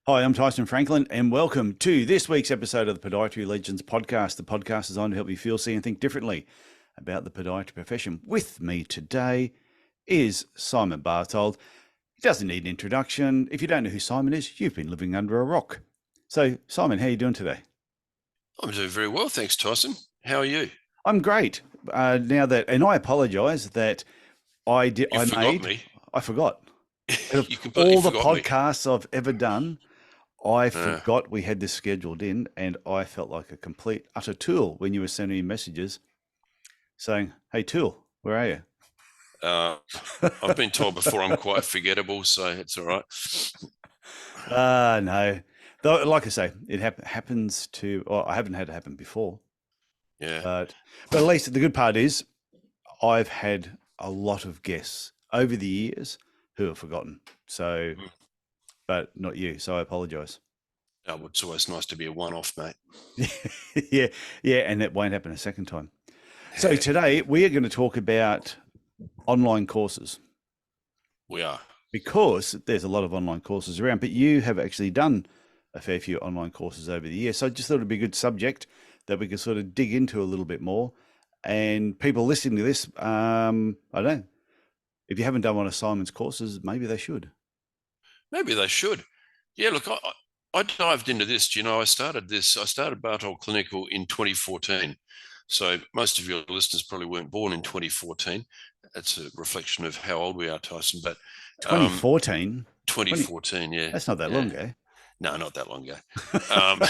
Hi, I'm Tyson Franklin, and welcome to this week's episode of the Podiatry Legends podcast. The podcast is designed to help you feel, see, and think differently about the podiatry profession. With me today is Simon Bartold. He doesn't need an introduction. If you don't know who Simon is, you've been living under a rock. So, Simon, how are you doing today? I'm doing very well, thanks, Tyson. How are you? I'm great. And I apologise that You forgot me. I forgot. Out of You completely all the forgot me. podcasts I've ever done, I Uh, forgot we had this scheduled in, and I felt like a complete, utter tool when you were sending me messages saying, "Hey, tool, where are you?" uh, I've been told before I'm quite forgettable, so it's all right. No. Though, like I say, it happens to. Well, I haven't had it happen before, Yeah. but at least the good part is I've had a lot of guests over the years who have forgotten. So, Mm. but not you. So I apologise. Well, it's always nice to be a one-off, mate. Yeah, yeah, and it won't happen a second time. So today we are going to talk about online courses We are. because there's a lot of online courses around, but you have actually done a fair few online courses over the years. So I just thought it'd be a good subject that we could sort of dig into a little bit more. And people listening to this, I don't know, if you haven't done one of Simon's courses, maybe they should. Maybe they should. Yeah, look, I dived into this. I started Bartold Clinical in 2014. So most of your listeners probably weren't born in 2014. That's a reflection of how old we are, Tyson. But um, 2014, 2014, yeah, that's not that yeah. long ago. No, not that long ago. Um,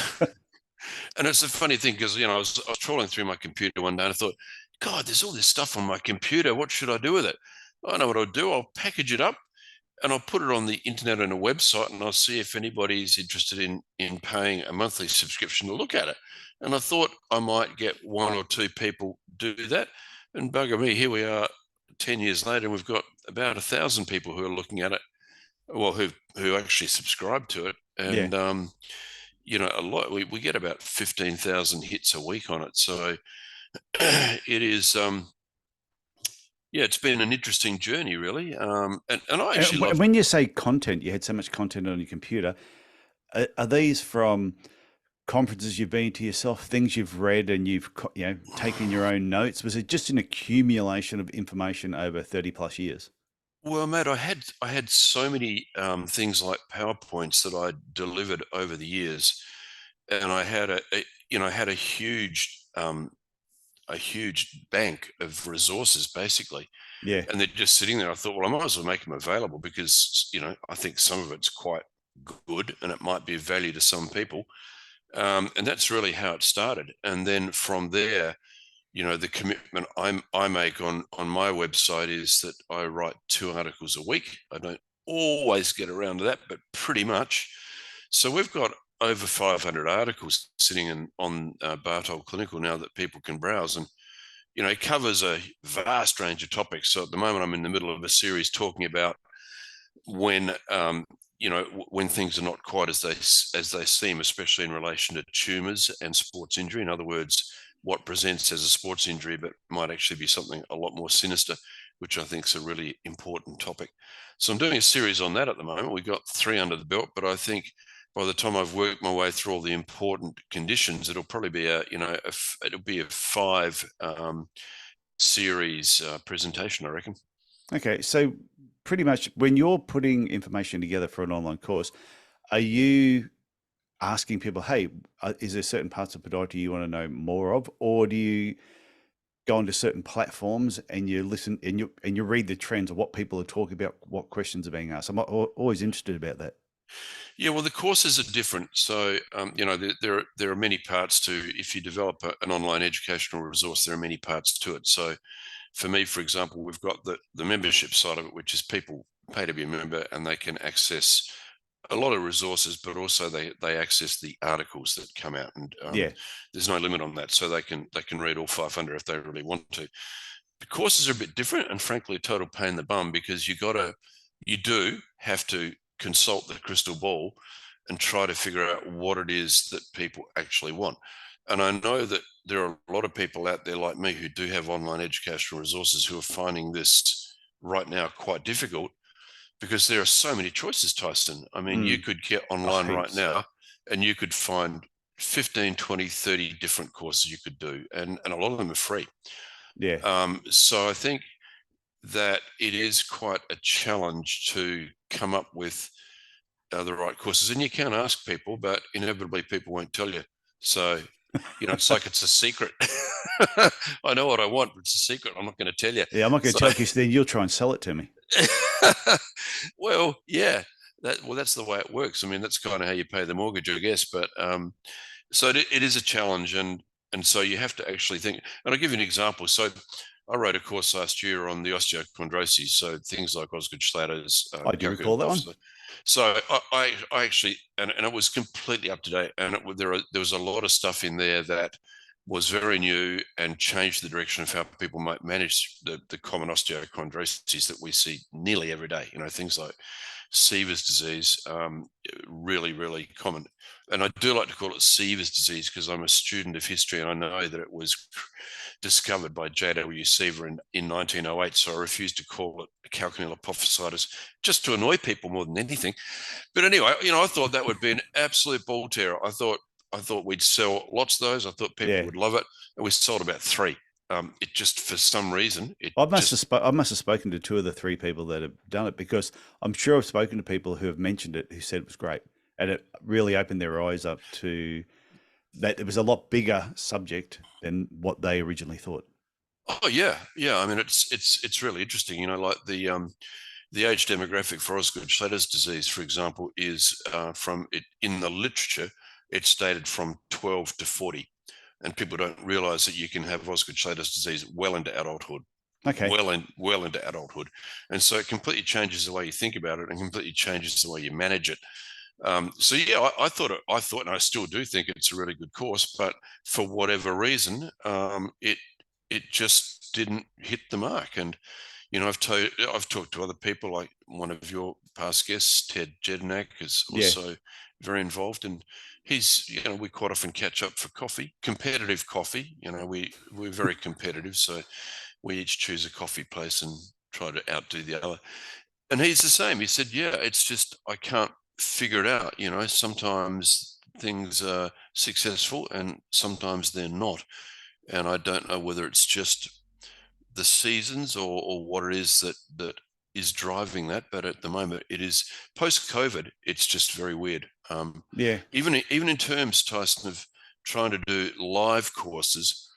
and it's a funny thing because I was trawling through my computer one day and I thought, God, there's all this stuff on my computer. What should I do with it? I know what I'll do. I'll package it up and I'll put it on the internet on a website, and I'll see if anybody's interested in paying a monthly subscription to look at it. And I thought I might get one or two people do that. And bugger me, here we are 10 years later, and we've got about 1,000 people who are looking at it, well, who actually subscribe to it. Yeah. And a lot, we get about 15,000 hits a week on it. So it is, yeah, it's been an interesting journey, really. And I And actually love, when you say content, you had so much content on your computer. Are these from conferences you've been to yourself, things you've read, and you've taken your own notes? Was it just an accumulation of information over 30 plus years? well, Matt, I had so many things like PowerPoints that I delivered over the years, and I had a huge bank of resources basically, Yeah. and they're just sitting there. I thought, well, I might as well make them available because I think some of it's quite good and it might be of value to some people. And that's really how it started. And then from there, the commitment I make on my website is that I write 2 articles a week. I don't always get around to that, but pretty much. So we've got over 500 articles sitting on Bartold Clinical now that people can browse, and it covers a vast range of topics. So at the moment, I'm in the middle of a series talking about when when things are not quite as they seem, especially in relation to tumours and sports injury. In other words, what presents as a sports injury but might actually be something a lot more sinister, which I think is a really important topic. So I'm doing a series on that at the moment. We've got 3 under the belt, but I think by the time I've worked my way through all the important conditions, it'll probably be it'll be a 5 series presentation, I reckon. Okay. So pretty much when you're putting information together for an online course, are you asking people, hey, is there certain parts of podiatry you want to know more of? Or do you go onto certain platforms and you listen and you read the trends of what people are talking about, what questions are being asked? I'm always interested about that. Yeah, well, the courses are different. So, there are many parts to, if you develop an online educational resource, there are many parts to it. So, for me, for example, we've got the membership side of it, which is people pay to be a member and they can access a lot of resources, but also they access the articles that come out, and Yeah. there's no limit on that. So they can read all 500 if they really want to. The courses are a bit different, and frankly, a total pain in the bum because you do have to consult the crystal ball and try to figure out what it is that people actually want. And I know that there are a lot of people out there like me who do have online educational resources who are finding this right now quite difficult. because there are so many choices, Tyson. I mean, you Mm. could get Oh, online right heaps. now and you could find 15, 20, 30 different courses you could do, and a lot of them are free. Yeah. So I think that it is quite a challenge to come up with the right courses. And you can ask people, but inevitably people won't tell you. So, it's like it's a secret. I know what I want, but it's a secret. I'm not going to tell you. Yeah, I'm not going to So, tell you because then you'll try and sell it to me. well, yeah, that's the way it works. I mean, that's kind of how you pay the mortgage, I guess. But so it is a challenge, and so you have to actually think. And I'll give you an example. So I wrote a course last year on the osteochondroses, so things like Osgood Schlatters, I do recall that one. So I actually, and it was completely up to date, and there was a lot of stuff in there that was very new and changed the direction of how people might manage the common osteochondroses that we see nearly every day. Things like Seaver's disease, really, really common. And I do like to call it Seaver's disease because I'm a student of history and I know that it was discovered by J.W. Seaver in 1908. So I refuse to call it calcaneal apophysitis just to annoy people more than anything. But anyway, I thought that would be an absolute ball terror. I thought we'd sell lots of those. I thought people would love it. And we sold about 3. It just, for some reason, I must have spoken to 2 of the 3 people that have done it, because I'm sure I've spoken to people who have mentioned it who said it was great, and it really opened their eyes up to that it was a lot bigger subject than what they originally thought. Oh yeah. I mean, it's really interesting. Like the age demographic for Osgood Schlatters disease, for example, is from it in the literature. It's stated from 12 to 40, and people don't realise that you can have Osgood Schlatters disease well into adulthood. Okay. Well into adulthood, and so it completely changes the way you think about it, and completely changes the way you manage it. So yeah, I thought, and I still do think it's a really good course, but for whatever reason, it just didn't hit the mark. And I've talked to other people, like one of your past guests, Ted Jedinak, is also very involved, and he's, we quite often catch up for coffee, competitive coffee. We're very competitive, so we each choose a coffee place and try to outdo the other. And he's the same. He said, yeah, it's just, I can't figure it out. Sometimes things are successful and sometimes they're not. And I don't know whether it's just the seasons or what it is that is driving that. But at the moment, it is post-COVID. It's just very weird. Even in terms, Tyson, of trying to do live courses.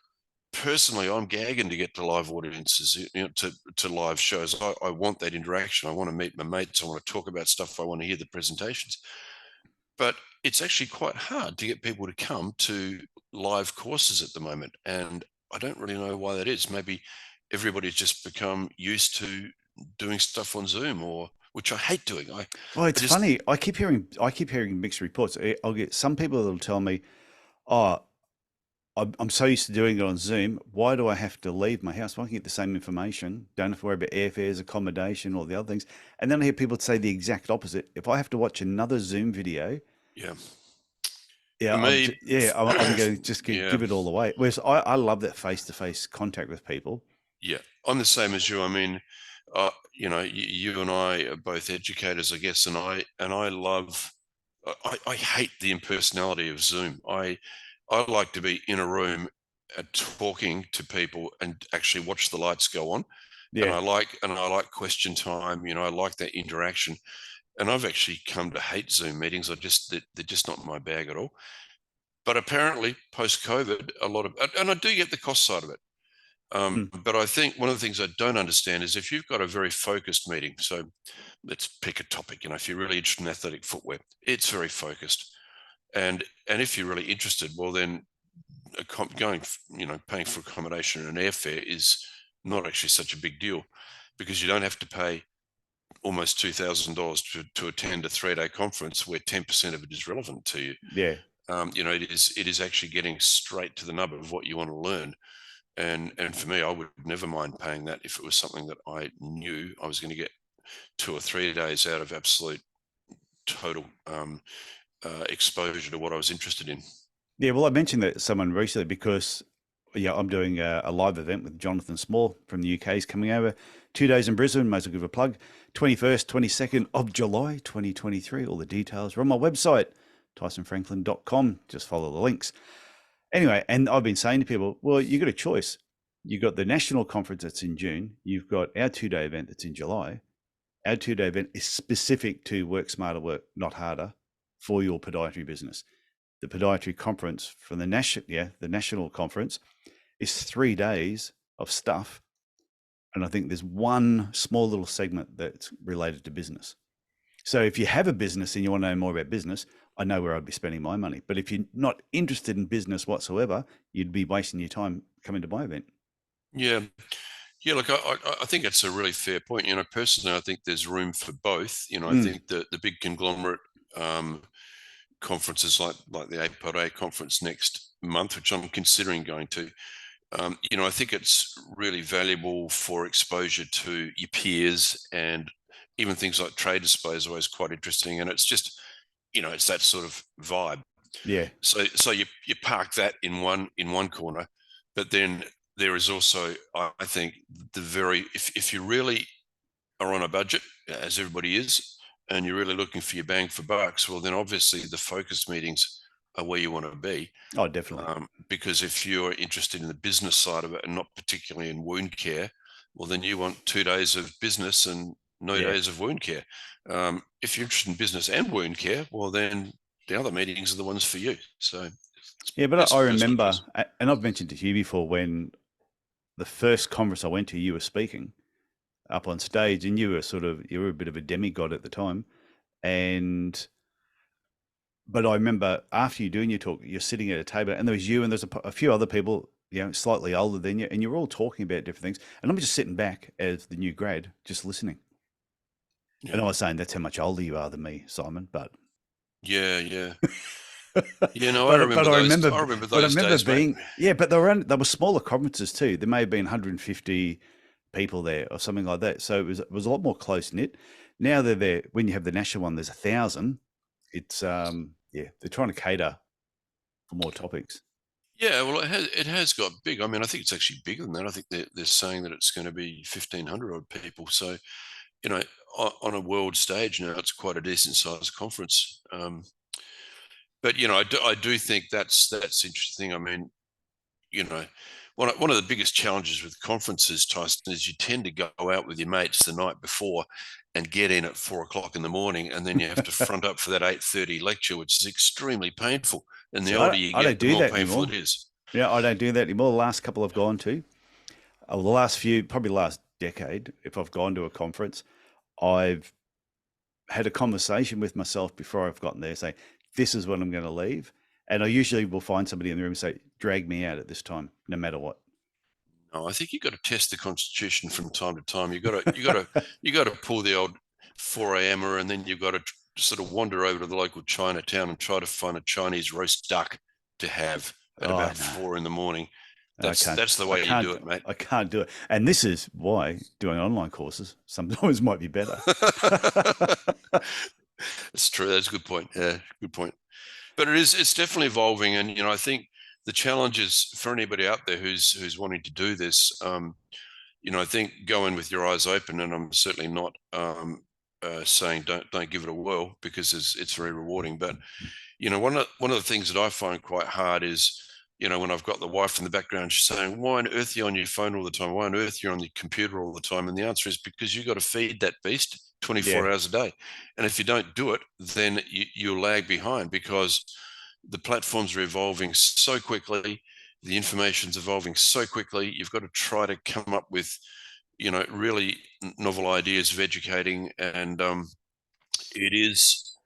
Personally, I'm gagging to get to live audiences, to live shows. I want that interaction. I want to meet my mates. I want to talk about stuff. I want to hear the presentations. But it's actually quite hard to get people to come to live courses at the moment. And I don't really know why that is. Maybe everybody's just become used to doing stuff on Zoom, which I hate doing. It's funny. I keep hearing mixed reports. I'll get some people that'll tell me, "Oh, I'm so used to doing it on Zoom. Why do I have to leave my house? I can get the same information. Don't have to worry about airfares, accommodation, all the other things." And then I hear people say the exact opposite. If I have to watch another Zoom video, I'm going to just give it all away. Whereas I love that face-to-face contact with people. Yeah, I'm the same as you. I mean, you and I are both educators, I guess, and I love. I hate the impersonality of Zoom. I like to be in a room talking to people and actually watch the lights go on. Yeah. And I like question time. I like that interaction. And I've actually come to hate Zoom meetings. They're just not my bag at all. But apparently, post-COVID, and I do get the cost side of it. But I think one of the things I don't understand is if you've got a very focused meeting. So let's pick a topic. If you're really interested in athletic footwear, it's very focused. And if you're really interested, well, then paying for accommodation and airfare is not actually such a big deal, because you don't have to pay almost $2,000 to attend a 3-day conference where 10% of it is relevant to you. Yeah. It is actually getting straight to the nub of what you want to learn. And for me, I would never mind paying that if it was something that I knew I was going to get 2 or 3 days out of absolute total exposure to what I was interested in. Yeah, well, I mentioned that to someone recently because, I'm doing a live event with Jonathan Small from the UK. He's coming over 2 days in Brisbane. Might as well give a plug. 21st, 22nd of July, 2023. All the details are on my website, tysonfranklin.com. Just follow the links. Anyway, and I've been saying to people, well, you've got a choice. You've got the national conference that's in June. You've got our 2-day event that's in July. Our 2-day event is specific to work smarter, work not harder for your podiatry business. The podiatry conference from the national conference is 3 days of stuff. And I think there's one small little segment that's related to business. So if you have a business and you want to know more about business, I know where I'd be spending my money. But if you're not interested in business whatsoever, you'd be wasting your time coming to my event. Yeah. Yeah, look, I think it's a really fair point. Personally, I think there's room for both. I think the big conglomerate conferences like the APOD conference next month, which I'm considering going to, I think it's really valuable for exposure to your peers, and even things like trade displays are always quite interesting. And it's just, it's that sort of vibe. Yeah. So you park that in one corner, but then there is also, I think, if you really are on a budget, as everybody is, and you're really looking for your bang for bucks, well, then obviously the focus meetings are where you want to be. Oh, definitely. Because if you're interested in the business side of it and not particularly in wound care, well, then you want 2 days of business and no days of wound care. If you're interested in business and wound care, well, then the other meetings are the ones for you. So, yeah, but I remember, and I've mentioned to you before, when the first conference I went to, you were speaking up on stage, and you were a bit of a demigod at the time. But I remember after you doing your talk, you're sitting at a table, and there was you, and there's a few other people, slightly older than you, and you're all talking about different things. And I'm just sitting back as the new grad, just listening. Yeah. And I was saying, that's how much older you are than me, Simon. But yeah. I remember those days, being, mate. Yeah, but there were smaller conferences too. There may have been 150 people there or something like that. So it was a lot more close knit. Now they're there. When you have the national one, there's 1,000. It's they're trying to cater for more topics. Yeah, well, it has got big. I mean, I think it's actually bigger than that. I think they're saying that it's going to be 1,500 odd people. So, on a world stage now, it's quite a decent sized conference. But I do think that's interesting. I mean, one of the biggest challenges with conferences, Tyson, is you tend to go out with your mates the night before and get in at 4 o'clock in the morning, and then you have to front up for that 8:30 lecture, which is extremely painful. And the older you get, the more painful it is. Yeah, I don't do that anymore. The last couple I've gone to, the last few, probably last decade, if I've gone to a conference, I've had a conversation with myself before I've gotten there, say, this is what I'm going to leave. And I usually will find somebody in the room and say, drag me out at this time, no matter what. No, I think you've got to test the constitution from time to time. You got to pull the old 4 a.m.er, and then you've got to sort of wander over to the local Chinatown and try to find a Chinese roast duck to have at about 4 in the morning. That's the way you do it, mate. I can't do it. And this is why doing online courses sometimes might be better. That's true. That's a good point. Yeah, good point. But it's definitely evolving. And, I think the challenges for anybody out there who's wanting to do this, I think go in with your eyes open. And I'm certainly not saying don't give it a whirl, because it's very rewarding. But, one of the things that I find quite hard is, when I've got the wife in the background, she's saying, why on earth are you on your phone all the time? Why on earth are you on the computer all the time? And the answer is because you've got to feed that beast 24 hours a day. And if you don't do it, then you'll lag behind, because the platforms are evolving so quickly. The information's evolving so quickly. You've got to try to come up with, really novel ideas of educating. And it's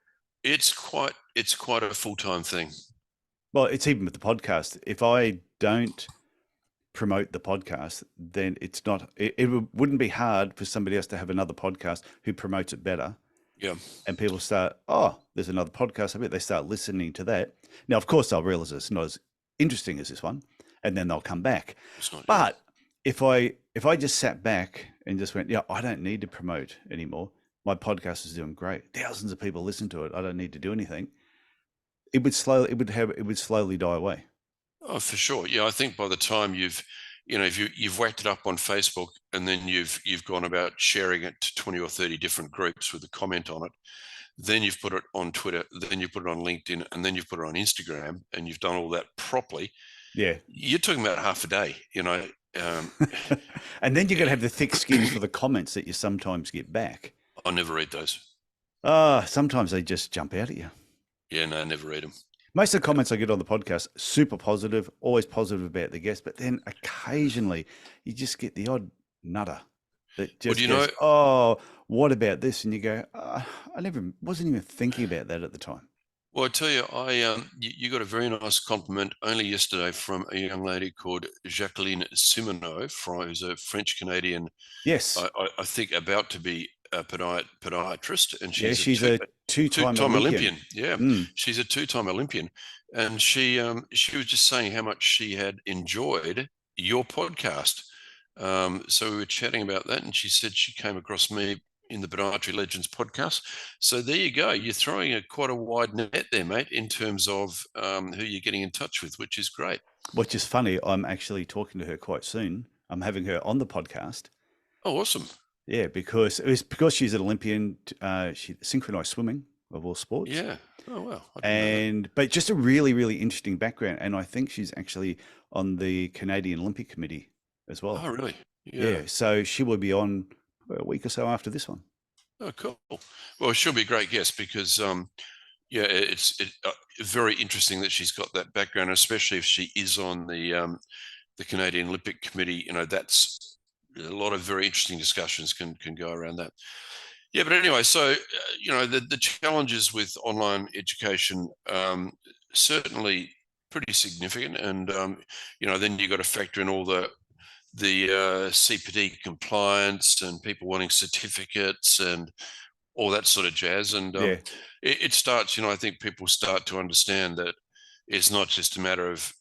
quite a full-time thing. Well, it's even with the podcast. If I don't promote the podcast, then it's not, it wouldn't be hard for somebody else to have another podcast who promotes it better. Yeah. And people start, oh, there's another podcast. I bet they start listening to that. Now, of course, they'll realize it's not as interesting as this one, and then they'll come back. But if I just sat back and just went, I don't need to promote anymore. My podcast is doing great. Thousands of people listen to it. I don't need to do anything. It would slowly die away. Oh, for sure. Yeah, I think by the time you've you know, if you've whacked it up on Facebook and then you've gone about sharing it to 20 or 30 different groups with a comment on it, then you've put it on Twitter, then you put it on LinkedIn, and then you've put it on Instagram, and you've done all that properly, Yeah. you're talking about half a day, you know. And then you're going to have the thick skin for the comments that you sometimes get back. I never read those. Sometimes they just jump out at you. Yeah, no, I never read them. Most of the comments I get on the podcast, super positive, always positive about the guest, but then occasionally you just get the odd nutter that just goes, oh, what about this? And you go, I wasn't even thinking about that at the time. Well, I tell you, you got a very nice compliment only yesterday from a young lady called Jacqueline Simoneau, who's a French Canadian. Yes. I think about to be a podiatrist, and she's a two-time Olympian. Yeah, she's a two-time Olympian, and she was just saying how much she had enjoyed your podcast. So we were chatting about that, and she said she came across me in the Podiatry Legends podcast. So there you go. You're throwing quite a wide net there, mate, in terms of who you're getting in touch with, which is great. Which is funny. I'm actually talking to her quite soon. I'm having her on the podcast. Oh, awesome. Yeah, because she's an Olympian. She synchronized swimming of all sports. Yeah. Oh, wow. But just a really, really interesting background. And I think she's actually on the Canadian Olympic Committee as well. Oh, really? Yeah. So she will be on a week or so after this one. Oh, cool. Well, she'll be a great guest because, it's very interesting that she's got that background, especially if she is on the Canadian Olympic Committee. You know, that's a lot of very interesting discussions can go around that. Yeah, but anyway, so the challenges with online education certainly pretty significant, and then you got to factor in all the CPD compliance and people wanting certificates and all that sort of jazz. And it starts, I think people start to understand that it's not just a matter of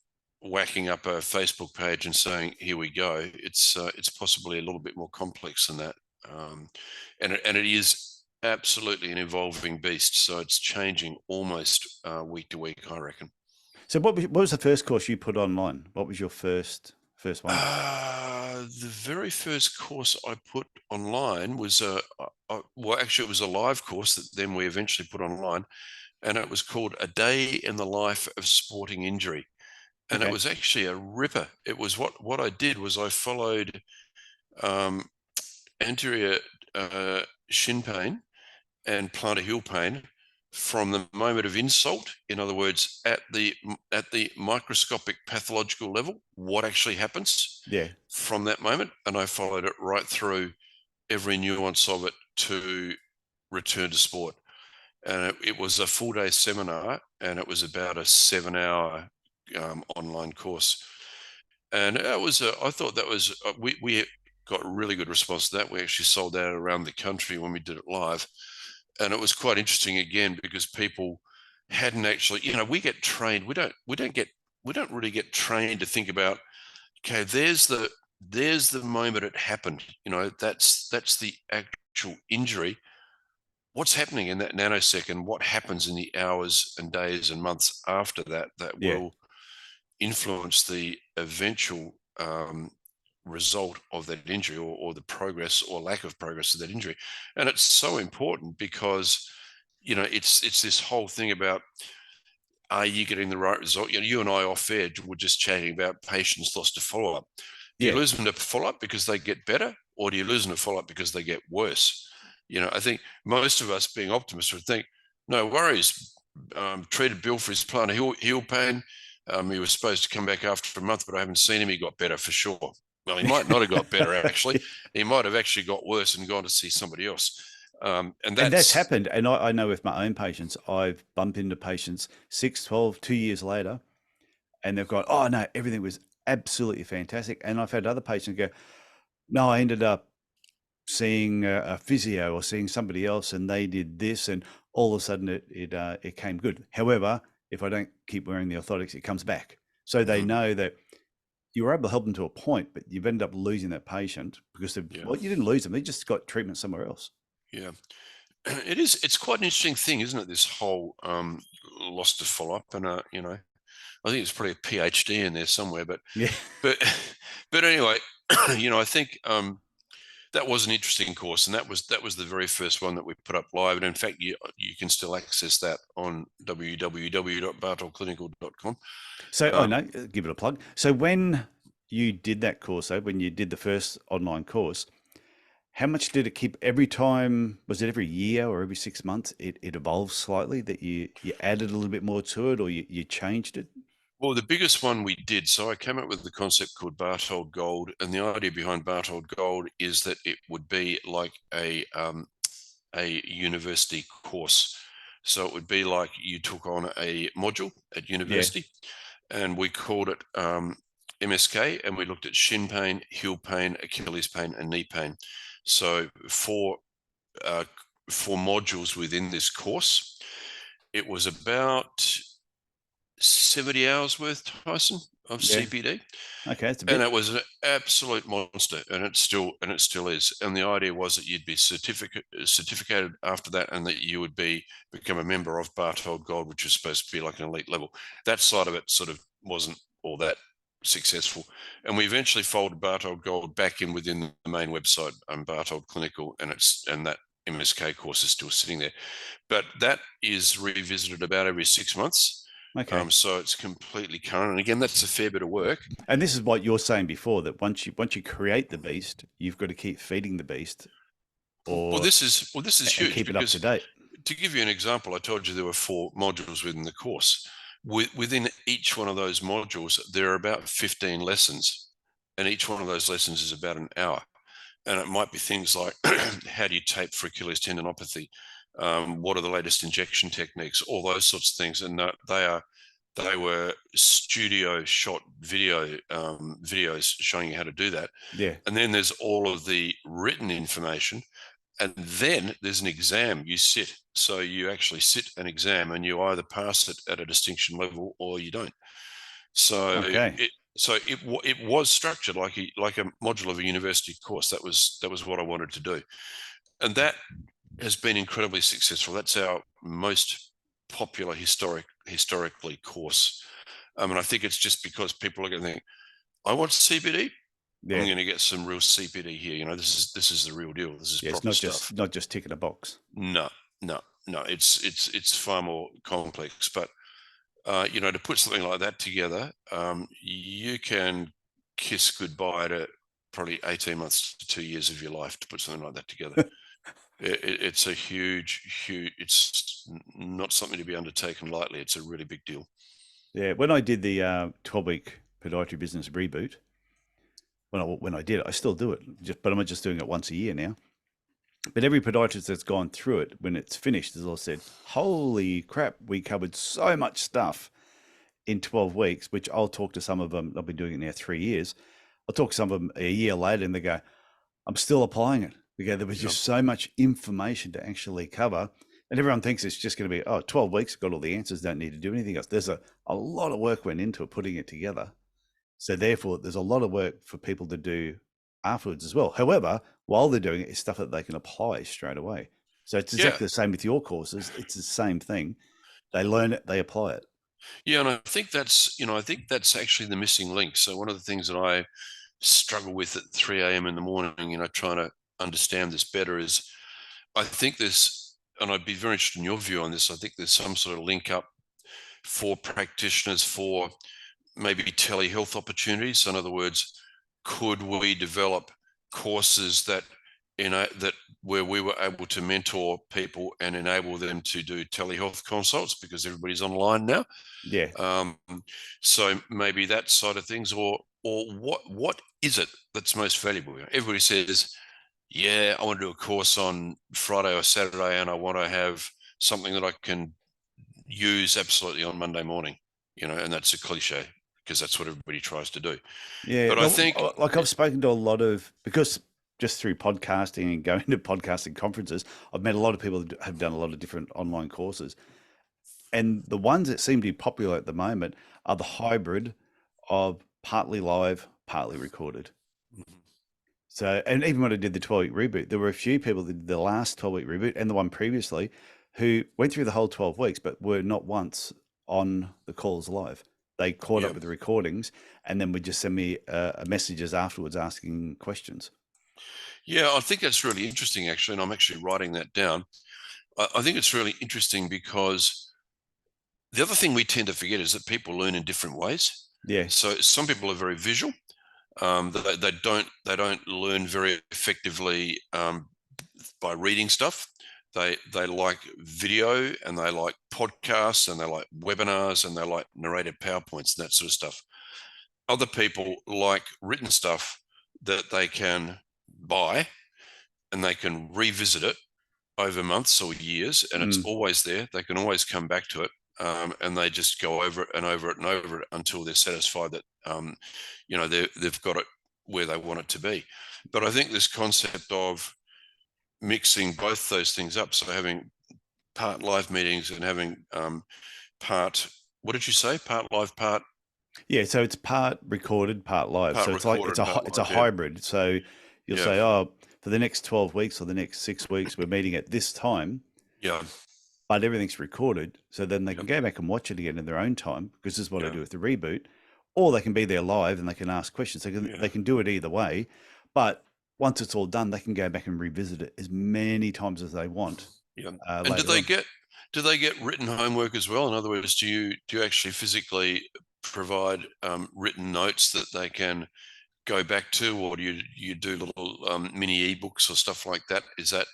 whacking up a Facebook page and saying, here we go. It's possibly a little bit more complex than that. And it is absolutely an evolving beast. So it's changing almost week to week, I reckon. So what was the first course you put online? What was your first one? The very first course I put online was actually it was a live course that then we eventually put online, and it was called A Day in the Life of Sporting Injury. And It was actually a ripper. It was what I did was I followed anterior shin pain and plantar heel pain from the moment of insult. In other words, at the microscopic pathological level, what actually happens from that moment. And I followed it right through every nuance of it to return to sport. And it was a full day seminar, and it was about a 7-hour online course. And I thought that was, we got a really good response to that. We actually sold that around the country when we did it live. And it was quite interesting again, because people hadn't actually, we get trained. We don't really get trained to think about, okay, there's the moment it happened. That's the actual injury. What's happening in that nanosecond? What happens in the hours and days and months after that will influence the eventual result of that injury, or the progress or lack of progress of that injury. And it's so important because it's this whole thing about, are you getting the right result? You and I off air were just chatting about patients lost to follow-up. Do you lose them to follow-up because they get better, or do you lose them to follow-up because they get worse? I think most of us, being optimists, would think, no worries, treated Bill for his plantar heel pain. He was supposed to come back after a month, but I haven't seen him. He got better for sure. Well, he might not have got better, actually. He might have actually got worse and gone to see somebody else. And that's happened. And I know with my own patients, I've bumped into patients 6, 12, 2 years later, and they've gone, oh, no, everything was absolutely fantastic. And I've had other patients go, no, I ended up seeing a physio or seeing somebody else, and they did this, and all of a sudden it came good. However, if I don't keep wearing the orthotics, it comes back. So they know that you were able to help them to a point, but you've ended up losing that patient because well, you didn't lose them. They just got treatment somewhere else. Yeah. It's quite an interesting thing, isn't it? This whole loss to follow-up. And, I think it's probably a PhD in there somewhere, Yeah. but but anyway, I think that was an interesting course, and that was the very first one that we put up live. And in fact, you can still access that on www.bartoldclinical.com. So, oh Um, no, give it a plug. So when you did that course, though, when you did the first online course, how much did it keep every time? Was it every year or every 6 months? It evolved slightly that you added a little bit more to it or you changed it? well, the biggest one we did, so I came up with the concept called Bartold Gold, and the idea behind Bartold Gold is that it would be like a university course. So it would be like you took on a module at Yeah. university, and we called it MSK, and we looked at shin pain, heel pain, Achilles pain, and knee pain. So uh, four modules within this course. It was about 70 hours worth, Tyson, of Yeah. CPD. Okay, that's a And bit. it was an absolute monster, and it still is. And the idea was that you'd be certificated after that, and that you would become a member of Bartold Gold, which is supposed to be like an elite level. That side of it sort of wasn't all that successful, and we eventually folded Bartold Gold back in within the main website, Bartold Clinical, and that MSK course is still sitting there. But that is revisited about every 6 months. Okay. So it's completely current. And again, that's a fair bit of work. And this is what you're saying before, that once you create the beast, you've got to keep feeding the beast Well, or this is and huge, keep it up to because date. to give you an example, I told you there were four modules within the course. Within each one of those modules, there are about 15 lessons, and each one of those lessons is about an hour. And it might be things like how do you tape for Achilles tendinopathy? What are the latest injection techniques? All those sorts of things, and they were studio shot videos showing you how to do that. Yeah. And then there's all of the written information, and then there's an exam you sit. So you actually sit an exam, and you either pass it at a distinction level or you don't. So Okay. it was structured like a module of a university course. That was what I wanted to do, and that has been incredibly successful. That's our most popular historically course. And I think it's just because people are going to think, I want CPD. I'm Yeah. going to get some real CPD here. This is the real deal. This is Yeah. It's proper stuff. not just ticking a box. No, no, no. It's far more complex. But to put something like that together, you can kiss goodbye to probably 18 months to 2 years of your life to put something like that together. It's a huge. It's not something to be undertaken lightly. It's a really big deal. Yeah. When I did the 12-week podiatry business reboot, when I did it, I still do it, but I'm just doing it once a year now. But every podiatrist that's gone through it, when it's finished, has all said, "Holy crap, we covered so much stuff in 12 weeks," which I'll talk to some of them. I've been doing it now 3 years. I'll talk to some of them a year later and they go, "I'm still applying it." Because there was Yeah. just so much information to actually cover. And everyone thinks it's just going to be, 12 weeks, got all the answers, don't need to do anything else. There's a lot of work went into it, putting it together. So therefore, there's a lot of work for people to do afterwards as well. However, while they're doing it, it's stuff that they can apply straight away. So it's Yeah. exactly the same with your courses. It's the same thing. They learn it, they apply it. Yeah, and I think that's actually the missing link. So one of the things that I struggle with at 3 a.m. in the morning, trying to understand this better, is I think there's, and I'd be very interested in your view on this. I think there's some sort of link up for practitioners for maybe telehealth opportunities. So in other words, could we develop courses that where we were able to mentor people and enable them to do telehealth consults, because everybody's online now. Yeah. So maybe that side of things, or what is it that's most valuable? Everybody says, yeah, I want to do a course on Friday or Saturday, and I want to have something that I can use absolutely on Monday morning, and that's a cliche because that's what everybody tries to do. Yeah. But I think, Like I've spoken to a lot of, because just through podcasting and going to podcasting conferences, I've met a lot of people that have done a lot of different online courses. And the ones that seem to be popular at the moment are the hybrid of partly live, partly recorded. So, and even when I did the 12-week reboot, there were a few people that did the last 12-week reboot and the one previously who went through the whole 12 weeks, but were not once on the calls live. They caught Yeah. up with the recordings and then would just send me messages afterwards asking questions. Yeah, I think that's really interesting, actually, and I'm actually writing that down. I think it's really interesting because the other thing we tend to forget is that people learn in different ways. Yeah. So some people are very visual. They don't learn very effectively by reading stuff. They like video, and they like podcasts, and they like webinars, and they like narrated PowerPoints and that sort of stuff. Other people like written stuff that they can buy and they can revisit it over months or years, and it's always there. They can always come back to it, and they just go over it and over it and over it until they're satisfied that they've got it where they want it to be. But I think this concept of mixing both those things up, so having part live meetings and having part, what did you say, part live, part Yeah, so it's part recorded, part live. So it's like recorded, part it's a live? Yeah, hybrid. So you'll yeah, say, oh, for the next 12 weeks or the next 6 weeks, we're meeting at this time, yeah, but everything's recorded. So then they yeah, can go back and watch it again in their own time, because this is what I yeah, do with the reboot. Or they can be there live and they can ask questions. yeah, They can do it either way. But once it's all done, they can go back and revisit it as many times as they want yeah. And later on. do they get written homework as well? In other words, do you actually physically provide written notes that they can go back to, or do you do little mini ebooks or stuff like that? Is that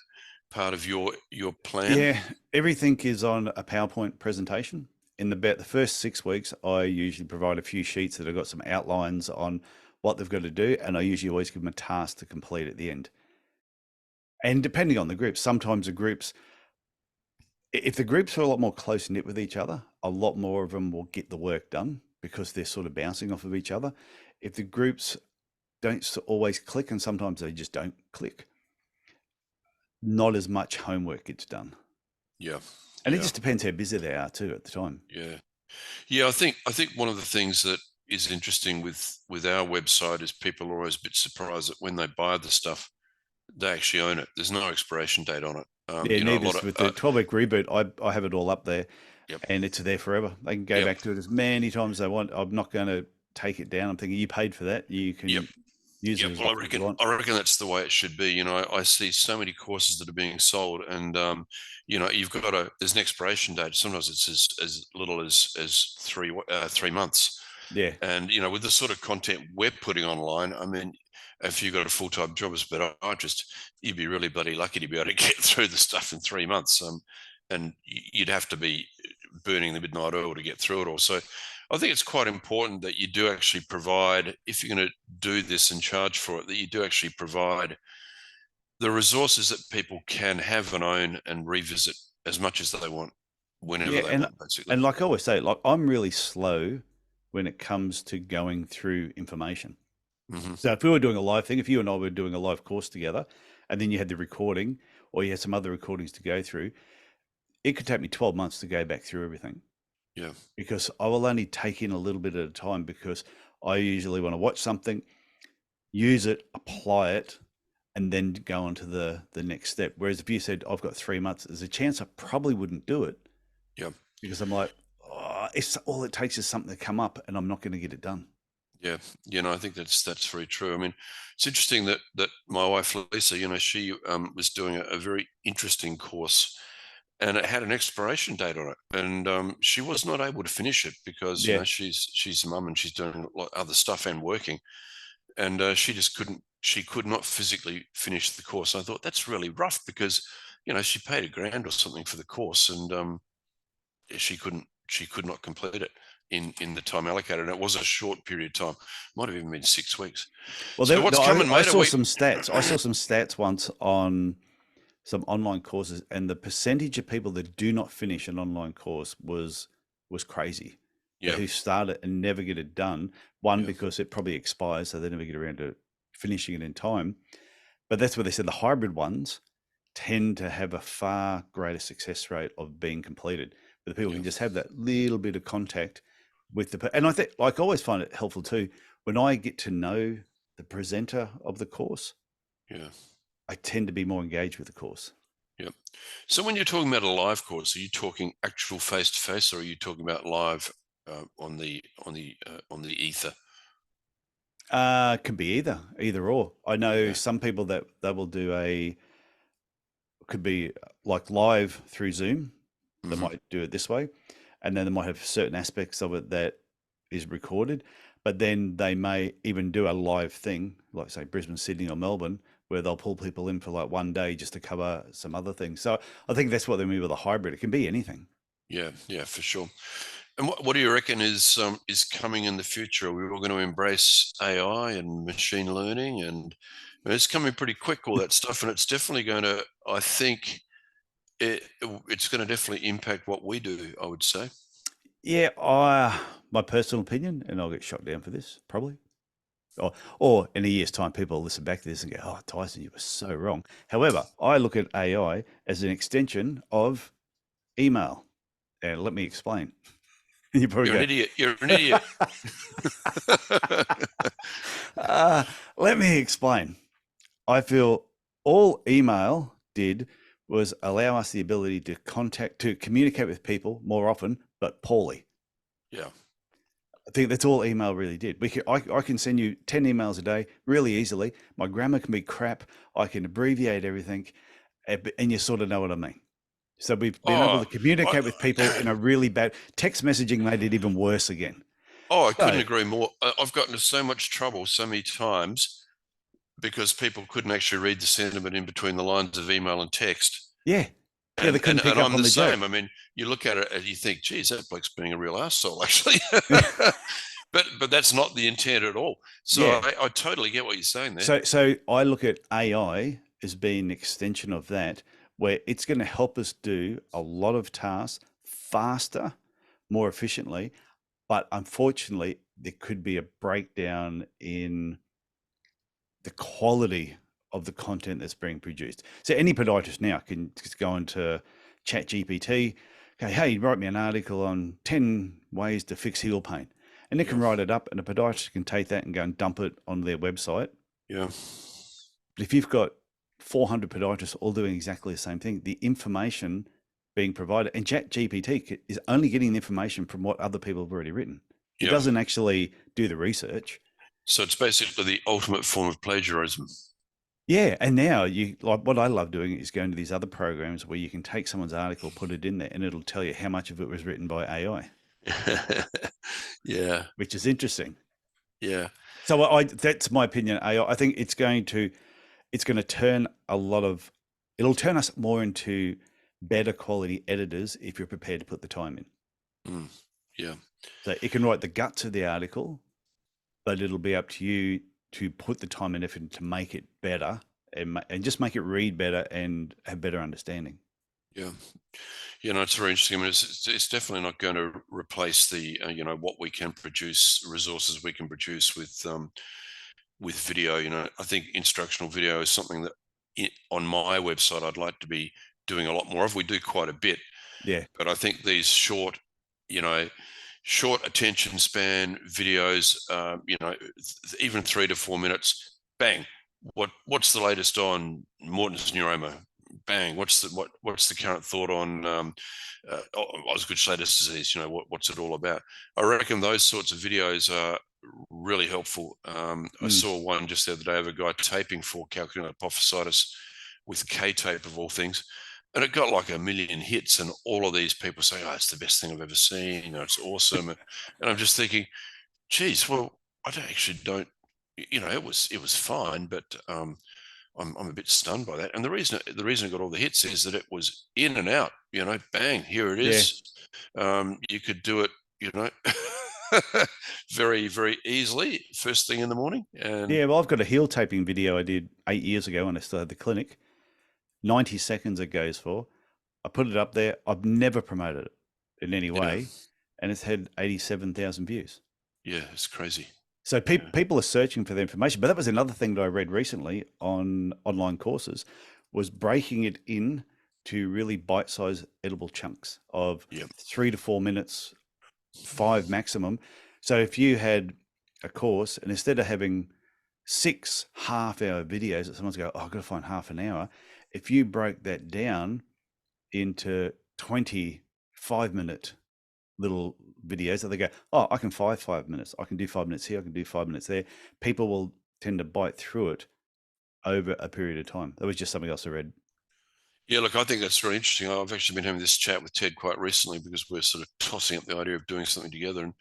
part of your plan? Yeah, everything is on a PowerPoint presentation. In about the first 6 weeks, I usually provide a few sheets that have got some outlines on what they've got to do, and I usually always give them a task to complete at the end. And depending on the groups, sometimes the groups, if the groups are a lot more close knit with each other, a lot more of them will get the work done because they're sort of bouncing off of each other. If the groups don't always click, and sometimes they just don't click, not as much homework gets done. Yeah, And it yeah, just depends how busy they are too at the time. yeah, yeah. I think one of the things that is interesting with our website is people are always a bit surprised that when they buy the stuff, they actually own it. There's no expiration date on it. Yeah, A neither lot is of with the 12-week reboot. I have it all up there, yep, and it's there forever. They can go yep, back to it as many times as they want. I'm not going to take it down. I'm thinking you paid for that. You yep. can use it Yep. as Well, I often as you reckon want. I reckon that's the way it should be. I see so many courses that are being sold, and you've got there's an expiration date. Sometimes it's as little as 3 months. Yeah, And with the sort of content we're putting online, I mean, if you've got a full-time job as a podiatrist, you'd be really bloody lucky to be able to get through the stuff in 3 months. And you'd have to be burning the midnight oil to get through it all. So I think it's quite important that you do actually provide, if you're going to do this and charge for it, that you do actually provide the resources that people can have and own and revisit as much as they want, whenever yeah, they and want, basically. and like I always say, like I'm really slow when it comes to going through information. Hmm. So if we were doing a live thing, if you and I were doing a live course together, and then you had the recording, or you had some other recordings to go through, it could take me 12 months to go back through everything. Yeah. Because I will only take in a little bit at a time, because I usually want to watch something, use it, apply it, and then go on to the next step. Whereas if you said I've got 3 months, there's a chance I probably wouldn't do it, Yeah. because I'm like, oh, it's all it takes is something to come up and I'm not going to get it done. Yeah, I think that's very true. I mean, it's interesting that my wife Lisa, she was doing a very interesting course, and it had an expiration date on it, and she was not able to finish it because Yeah. she's a mum and she's doing a lot of other stuff and working, and she just couldn't. She could not physically finish the course. I thought that's really rough because she paid $1,000 or something for the course, and she could not complete it in the time allocated, and it was a short period of time. Might have even been 6 weeks. Well, So what's coming, I mate? Are saw we? some stats. I saw some stats once on some online courses, and the percentage of people that do not finish an online course was crazy. Yeah, Who start it and never get it done. One, yeah, because it probably expires, so they never get around to finishing it in time. But that's where they said the hybrid ones tend to have a far greater success rate of being completed. But the people yeah, can just have that little bit of contact with and I think, like, I always find it helpful too when I get to know the presenter of the course. yeah, I tend to be more engaged with the course. yeah. So when you're talking about a live course, are you talking actual face to face, or are you talking about live on the ether? Could be either or. I know Yeah. some people that they will do could be like live through Zoom. They Hmm. might do it this way, and then they might have certain aspects of it that is recorded. But then they may even do a live thing, like say Brisbane, Sydney, or Melbourne, where they'll pull people in for like one day just to cover some other things. So I think that's what they mean with a hybrid. It can be anything. Yeah, yeah, for sure. And what do you reckon is coming in the future? Are we all going to embrace AI and machine learning? And it's coming pretty quick, all that stuff, and it's definitely going to. I think it's going to definitely impact what we do, I would say. Yeah, my personal opinion, and I'll get shot down for this probably. Or in a year's time, people will listen back to this and go, "Oh, Tyson, you were so wrong." However, I look at AI as an extension of email, and let me explain. You probably You're an go, idiot. You're an idiot. Let me explain. I feel all email did was allow us the ability to communicate with people more often, but poorly. Yeah. I think that's all email really did. I can send you 10 emails a day really easily. My grammar can be crap. I can abbreviate everything, and you sort of know what I mean. So we've been able Oh, to I, communicate with people in a really bad text messaging made it even worse again. oh, I couldn't So agree more. I've gotten into so much trouble so many times because people couldn't actually read the sentiment in between the lines of email and text. yeah, yeah, they And couldn't pick and up I'm on the the joke. same. I mean, you look at it and you think, geez, that bloke's being a real asshole, actually. But that's not the intent at all. So Yeah. I totally get what you're saying there. So I look at AI as being an extension of that, where it's going to help us do a lot of tasks faster, more efficiently. But unfortunately, there could be a breakdown in the quality of the content that's being produced. So any podiatrist now can just go into Chat GPT, go, hey, write me an article on 10 ways to fix heel pain. And they Yeah, can write it up, and a podiatrist can take that and go and dump it on their website. yeah, But if you've got 400 podiatrists all doing exactly the same thing, the information being provided, and Chat GPT is only getting the information from what other people have already written. It yeah. doesn't actually do the research. So it's basically the ultimate form of plagiarism. Yeah, and now you like what I love doing is going to these other programs where you can take someone's article, put it in there, and it'll tell you how much of it was written by AI, Yeah, which is interesting. yeah, So that's my opinion. AI, I think it's going to turn it'll turn us more into better quality editors if you're prepared to put the time in. mm, yeah, So it can write the guts of the article, but it'll be up to you to put the time and effort to make it better and just make it read better and have better understanding. yeah. You know, it's very interesting. I mean, it's definitely not going to replace the what we can produce, resources we can produce with video. You know, I think instructional video is something that on my website I'd like to be doing a lot more of. We do quite a bit, Yeah. but I think these you know, short attention span videos, even 3 to 4 minutes, bang. What's the latest on Morton's neuroma? Bang. What's the current thought on Osgood-Schlatter's disease? You know, what's it all about? I reckon those sorts of videos are really helpful. I Mm. saw one just the other day of a guy taping for calcaneal hypophysitis with K-tape of all things, and it got like 1 million hits, and all of these people say, "Oh, it's the best thing I've ever seen. You know, it's awesome." And I'm just thinking, geez, well, don't. You know, it was fine, but I'm a bit stunned by that. And the reason it got all the hits is that it was in and out. You know, bang, here it Yeah. is. You could do it. You know, very very easily first thing in the morning. And Yeah. Well, I've got a heel taping video I did 8 years ago when I still had the clinic. 90 seconds it goes for. I put it up there. I've never promoted it in any yeah, way, and it's had 87,000 views. yeah, it's crazy. So Yeah, people are searching for the information. But that was another thing that I read recently on online courses was breaking it in to really bite-sized edible chunks of yeah, 3 to 4 minutes, 5 maximum. So if you had a course and instead of having 6 half-hour videos that someone's go, oh, I've got to find half an hour. If you broke that down into 20 5-minute little videos that they go, oh, I can 5 minutes. I can do 5 minutes here. I can do 5 minutes there. People will tend to bite through it over a period of time. That was just something else I read. Yeah, look, I think that's really interesting. I've actually been having this chat with Ted quite recently because we're sort of tossing up the idea of doing something together. And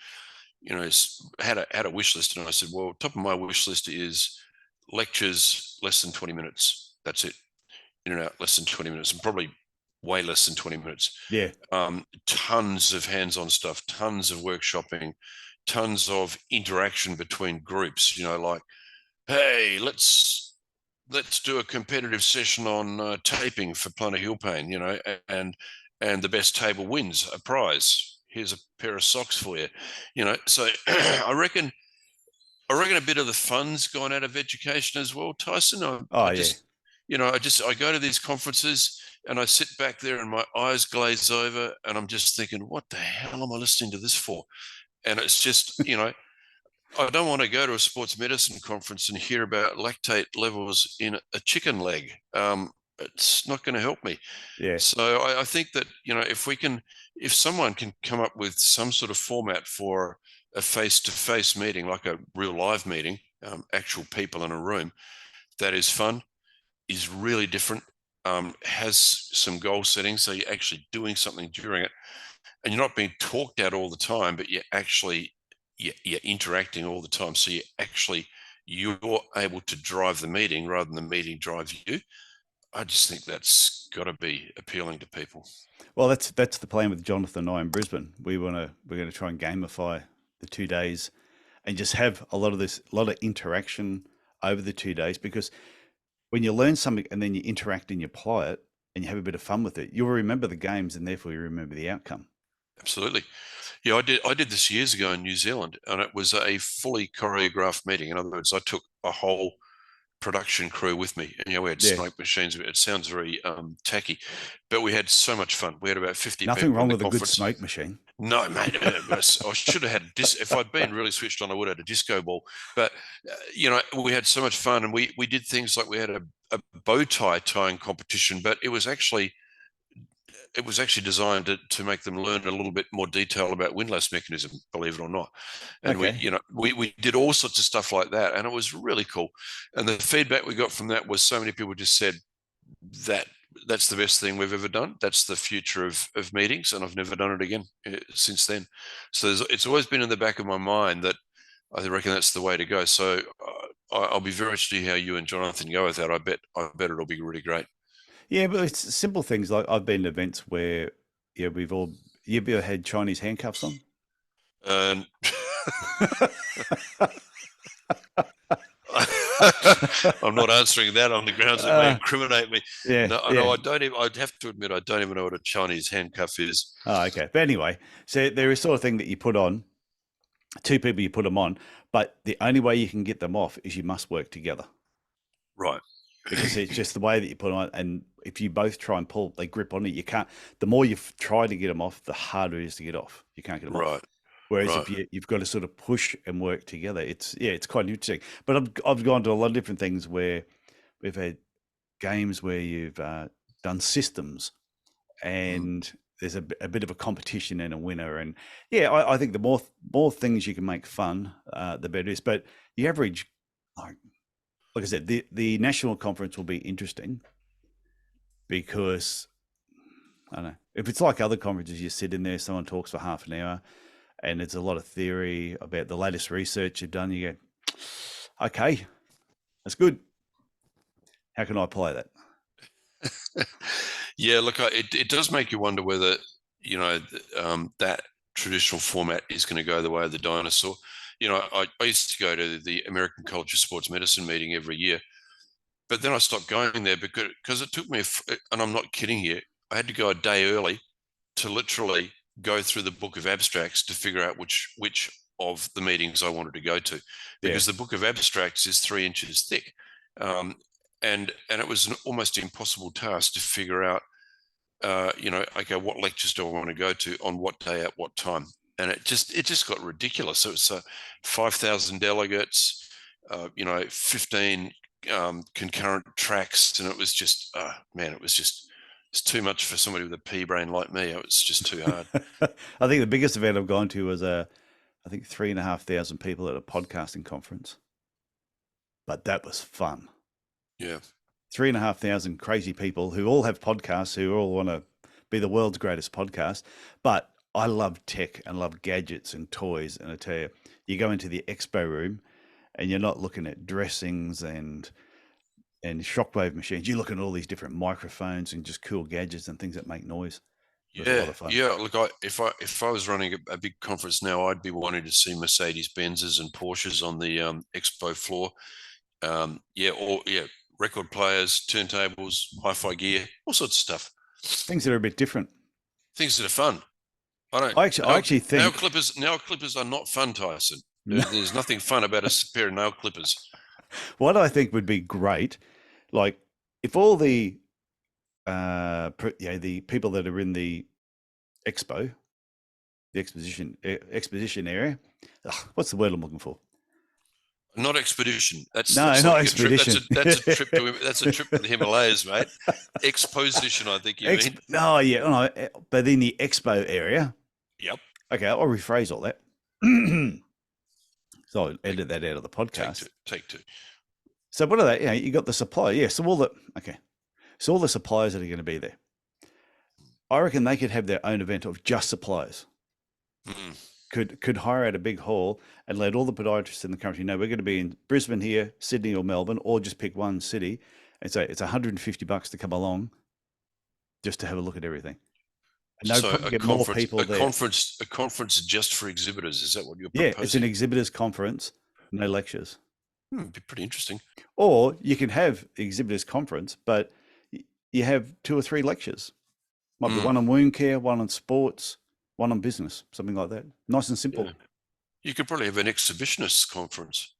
had a wish list, and I said, well, top of my wish list is lectures less than 20 minutes. That's it. In and out, less than 20 minutes, and probably way less than 20 minutes. Yeah. Tons of hands-on stuff, tons of workshopping, tons of interaction between groups. Like, hey, let's do a competitive session on taping for plantar heel pain. And the best table wins a prize. Here's a pair of socks for you. So I reckon a bit of the fun's gone out of education as well, Tyson. I go to these conferences and I sit back there and my eyes glaze over and I'm just thinking, what the hell am I listening to this for? And it's just, I don't want to go to a sports medicine conference and hear about lactate levels in a chicken leg. It's not going to help me. Yeah. So I think that, if someone can come up with some sort of format for a face-to-face meeting, like a real live meeting, actual people in a room, that is fun, is really different, has some goal setting, so you're actually doing something during it, and you're not being talked at all the time, but you're interacting all the time. So you're able to drive the meeting rather than the meeting drive you. I just think that's got to be appealing to people. Well, that's the plan with Jonathan and I in Brisbane. We're going to try and gamify the 2 days and just have a lot of interaction over the 2 days, because when you learn something and then you interact and you apply it and you have a bit of fun with it, you'll remember the games and therefore you remember the outcome. Absolutely. Yeah, I did this years ago in New Zealand, and it was a fully choreographed meeting. In other words, I took a whole production crew with me, and we had smoke machines. It sounds very tacky, but we had so much fun. We had about 50 Nothing people wrong in the with a good conference. smoke machine. No, mate. I should have had if I'd been really switched on, I would have had a disco ball. But we had so much fun, and we did things like we had a bow tie tying competition, but it was actually designed to make them learn a little bit more detail about windlass mechanism, believe it or not. And we did all sorts of stuff like that, and it was really cool. And the feedback we got from that was so many people just said that's the best thing we've ever done. That's the future of meetings, and I've never done it again since then. So it's always been in the back of my mind that I reckon that's the way to go. So I'll be very interested to how you and Jonathan go with that. I bet it'll be really great. Yeah, but it's simple things like I've been to events where you've ever had Chinese handcuffs on? I'm not answering that on the grounds it may incriminate me. Yeah, no, I don't even. I'd have to admit, I don't even know what a Chinese handcuff is. Oh, okay. But anyway, so they're a sort of thing that you put on. Two people, you put them on, but the only way you can get them off is you must work together. Right. Because it's just the way that you put them on, and if you both try and pull, they grip on it. You can't. The more you try to get them off, the harder it is to get off. You can't get them off. Whereas if you've got to sort of push and work together, it's quite interesting. But I've gone to a lot of different things where we've had games where you've done systems, and there's a bit of a competition and a winner. And I think the more things you can make fun, the better it is. But the average, like I said, the national conference will be interesting because I don't know, if it's like other conferences, you sit in there, someone talks for half an hour, and it's a lot of theory about the latest research you've done. You go, okay, that's good. How can I apply that? Yeah, look, it does make you wonder whether that traditional format is going to go the way of the dinosaur. I used to go to the American College of Sports Medicine meeting every year, but then I stopped going there because it took me, and I'm not kidding here, I had to go a day early to literally go through the book of abstracts to figure out which of the meetings I wanted to go to, because the book of abstracts is 3 inches thick. And it was an almost impossible task to figure out, okay, what lectures do I want to go to on what day at what time? And it just got ridiculous. So it's 5,000 delegates, 15 concurrent tracks, and it was just, man, it was just it's too much for somebody with a pea brain like me. It's just too hard. I think the biggest event I've gone to was I think 3,500 people at a podcasting conference, but that was fun. Yeah. 3,500 crazy people who all have podcasts, who all want to be the world's greatest podcast. But I love tech and love gadgets and toys. And I tell you, you go into the expo room and you're not looking at dressings and shockwave machines. You're looking at all these different microphones and just cool gadgets and things that make noise. It was a lot of fun. Yeah. Look, if I was running a big conference now, I'd be wanting to see Mercedes Benzes and Porsches on the expo floor. Record players, turntables, hi-fi gear, all sorts of stuff. Things that are a bit different. Things that are fun. I actually think nail clippers are not fun, Tyson. There's nothing fun about a pair of nail clippers. What I think would be great, like if all the the people that are in the expo, the exposition area, what's the word I'm looking for? Not expedition. That's not like expedition. That's a trip to the Himalayas, mate. Exposition, I think you mean. No, yeah, no, but in the expo area. Yep. Okay, I'll rephrase all that. So I'll edit that out of the podcast. Take two. So what are they? You got the supplier. Yeah. So all the suppliers that are going to be there. I reckon they could have their own event of just suppliers. Mm. Could hire out a big hall and let all the podiatrists in the country know we're going to be in Brisbane here, Sydney or Melbourne, or just pick one city and say it's $150 to come along just to have a look at everything. And so a conference just for exhibitors. Is that what you're proposing? Yeah, it's an exhibitors conference, no lectures. It'd be pretty interesting. Or you can have exhibitors conference, but you have 2 or 3 lectures. Might be one on wound care, one on sports, one on business, something like that. Nice and simple. Yeah. You could probably have an exhibitionist conference.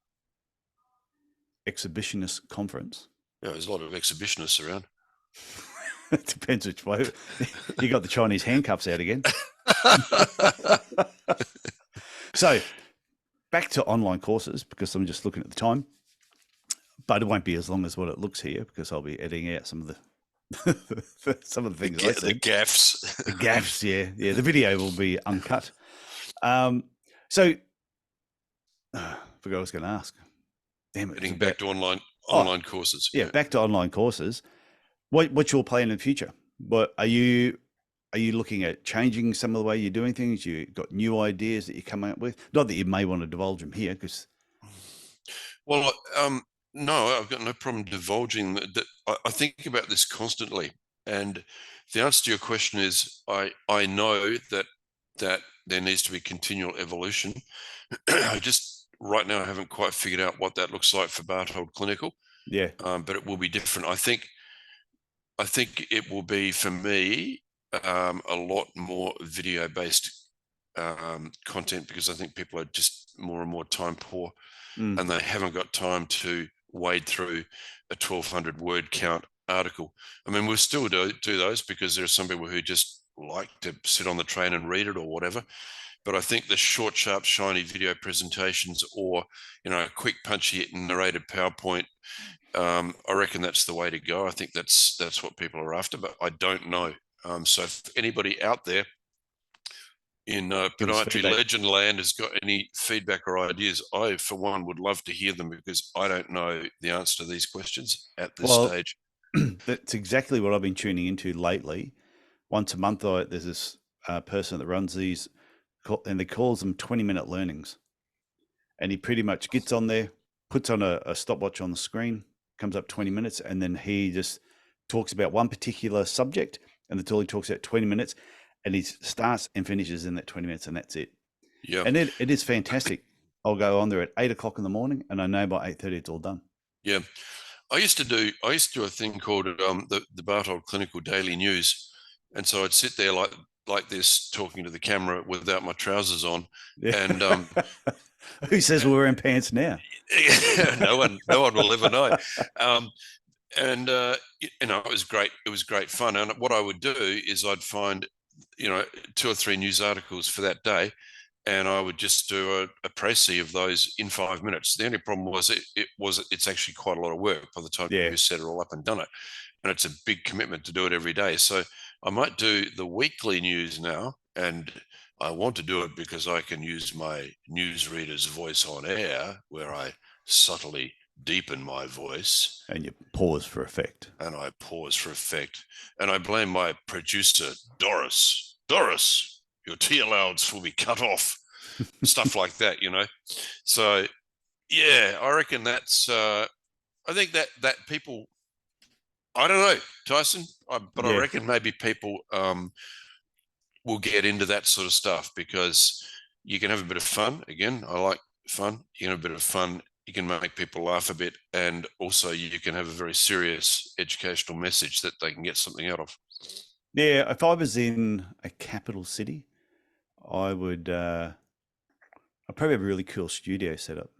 Exhibitionist conference? Yeah, there's a lot of exhibitionists around. It depends which way. You got the Chinese handcuffs out again. So back to online courses, because I'm just looking at the time, but it won't be as long as what it looks here because I'll be editing out some of the things I said. The gaffs. The gaffs, yeah. The video will be uncut. So I forgot what I was going to ask. Damn it! Getting back to online courses. Yeah, back to online courses. What's your plan in the future? What are you looking at changing some of the way you're doing things? You got new ideas that you're coming up with? Not that you may want to divulge them here, because. Well, no, I've got no problem divulging that. I think about this constantly, and the answer to your question is I know that there needs to be continual evolution. I just right now I haven't quite figured out what that looks like for Bartold Clinical. Yeah, but it will be different. I think it will be for me a lot more video-based content, because I think people are just more and more time poor, and they haven't got time to wade through a 1,200 word count article. I mean, we'll still do those because there are some people who just like to sit on the train and read it or whatever. But I think the short, sharp, shiny video presentations, or a quick, punchy, narrated PowerPoint, I reckon that's the way to go. I think that's what people are after, but I don't know. So if anybody out there in Podiatry Legend Land has got any feedback or ideas, I, for one, would love to hear them, because I don't know the answer to these questions at this stage. That's exactly what I've been tuning into lately. Once a month, there's this person that runs these, and they calls them 20-minute learnings. And he pretty much gets on there, puts on a stopwatch on the screen, comes up 20 minutes, and then he just talks about one particular subject, and that's all he talks about, 20 minutes, and he starts and finishes in that 20 minutes, and that's it. Yeah. And it is fantastic. I'll go on there at 8 o'clock in the morning, and I know by 8:30 it's all done. Yeah. I used to do a thing called the Bartold Clinical Daily News. And so I'd sit there like this, talking to the camera without my trousers on. Yeah. And who says we're wearing pants now? No one will ever know. It was great. It was great fun. And what I would do is I'd find, 2 or 3 news articles for that day, and I would just do a précis of those in 5 minutes. The only problem was it's actually quite a lot of work by the time you set it all up and done it. and it's a big commitment to do it every day. So I might do the weekly news now, and I want to do it because I can use my newsreader's voice on air, where I subtly deepen my voice. And you pause for effect. And I pause for effect. And I blame my producer, Doris. Doris, your tea allowance will be cut off. Stuff like that, you know. So, yeah, I reckon that's, I think that people, I don't know, Tyson, but I reckon maybe people will get into that sort of stuff, because you can have a bit of fun. Again, I like fun. You can have a bit of fun. You can make people laugh a bit, and also you can have a very serious educational message that they can get something out of. Yeah, if I was in a capital city, I would. I'd probably have a really cool studio setup.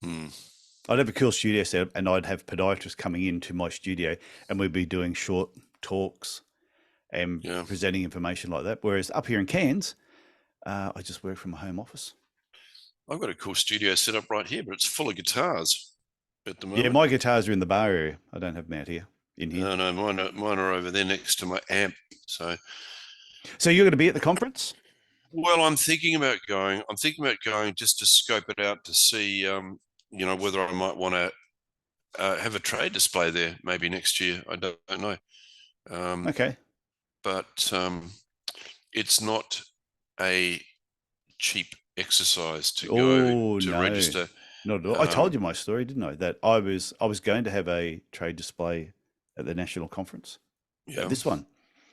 I'd have a cool studio setup, and I'd have podiatrists coming into my studio, and we'd be doing short talks and presenting information like that. Whereas up here in Cairns, I just work from a home office. I've got a cool studio set up right here, but it's full of guitars at the moment. Yeah, my guitars are in the bar area. I don't have them out here. In here. No, mine are over there next to my amp. So you're going to be at the conference? Well, I'm thinking about going. I'm thinking about going just to scope it out to see, whether I might want to have a trade display there maybe next year. I don't know. Okay. But it's not a cheap exercise to go to register. Not at all. I told you my story, didn't I? That I was going to have a trade display at the national conference. Yeah. This one.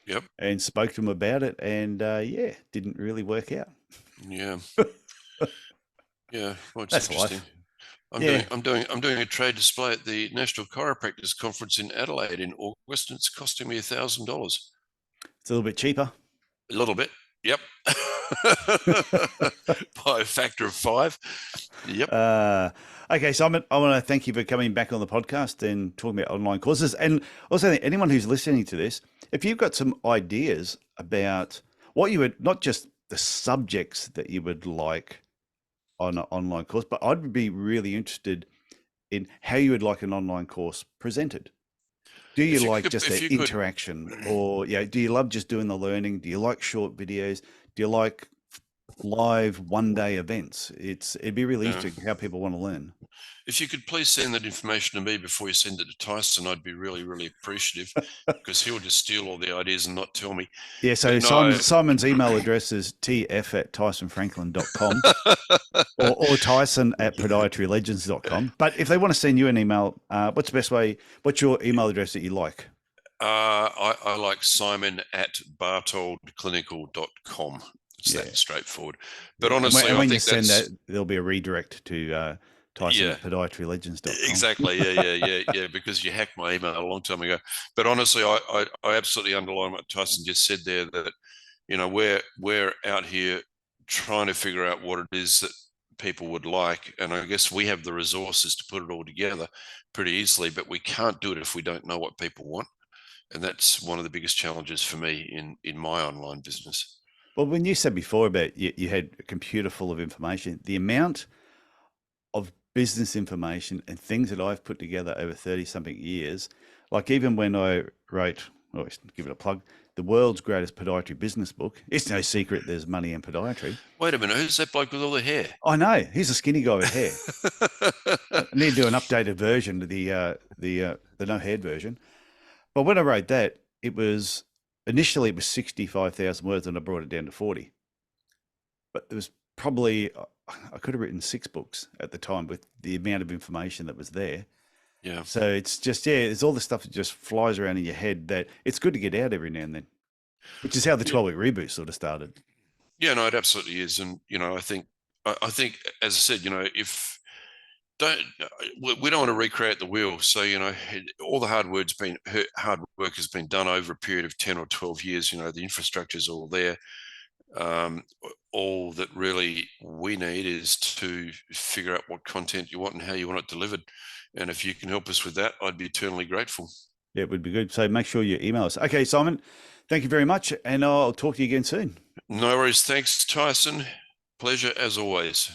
Yep. And spoke to them about it, and didn't really work out. Yeah. Yeah. Well, it's That's interesting. Life. I'm doing a trade display at the National Chiropractors Conference in Adelaide in August, and it's costing me $1,000. It's a little bit cheaper. A little bit. Yep. By a factor of 5. Yep. Okay, Simon, I want to thank you for coming back on the podcast and talking about online courses. And also, anyone who's listening to this, if you've got some ideas about what you would, not just the subjects that you would like on an online course, but I'd be really interested in how you would like an online course presented. Do you like just the interaction, or do you love just doing the learning? Do you like short videos? Do you like live one-day events? It'd be really interesting how people want to learn. If you could please send that information to me before you send it to Tyson, I'd be really, really appreciative, because he'll just steal all the ideas and not tell me. Yeah, so Simon's email address is tf@tysonfranklin.com or tyson@podiatrylegends.com. But if they want to send you an email, what's the best way? What's your email address that you like? I like simon@bartoldclinical.com. It's that straightforward. But honestly, and when you send that, there'll be a redirect to Tyson@podiatrylegends.com. Exactly. Yeah. Because you hacked my email a long time ago. But honestly, I absolutely underline what Tyson just said there, that we're out here trying to figure out what it is that people would like, and I guess we have the resources to put it all together pretty easily, but we can't do it if we don't know what people want, and that's one of the biggest challenges for me in my online business. Well, when you said before about you had a computer full of information, the amount of business information and things that I've put together over 30-something years, like even when I wrote, give it a plug, the world's greatest podiatry business book. It's no secret there's money in podiatry. Wait a minute, who's that bloke with all the hair? I know, he's a skinny guy with hair. I need to do an updated version of the no-haired version. But when I wrote that, initially it was 65,000 words, and I brought it down to 40. But there was probably, I could have written 6 books at the time with the amount of information that was there. Yeah. So it's just, there's all the stuff that just flies around in your head that it's good to get out every now and then, which is how the 12-week reboot sort of started. Yeah, no, it absolutely is. And, I think, as I said, we don't want to recreate the wheel. So, all the hard work has been done over a period of 10 or 12 years. The infrastructure is all there. All that really we need is to figure out what content you want and how you want it delivered. And if you can help us with that, I'd be eternally grateful. Yeah, it would be good. So make sure you email us. Okay, Simon, thank you very much. And I'll talk to you again soon. No worries. Thanks, Tyson. Pleasure as always.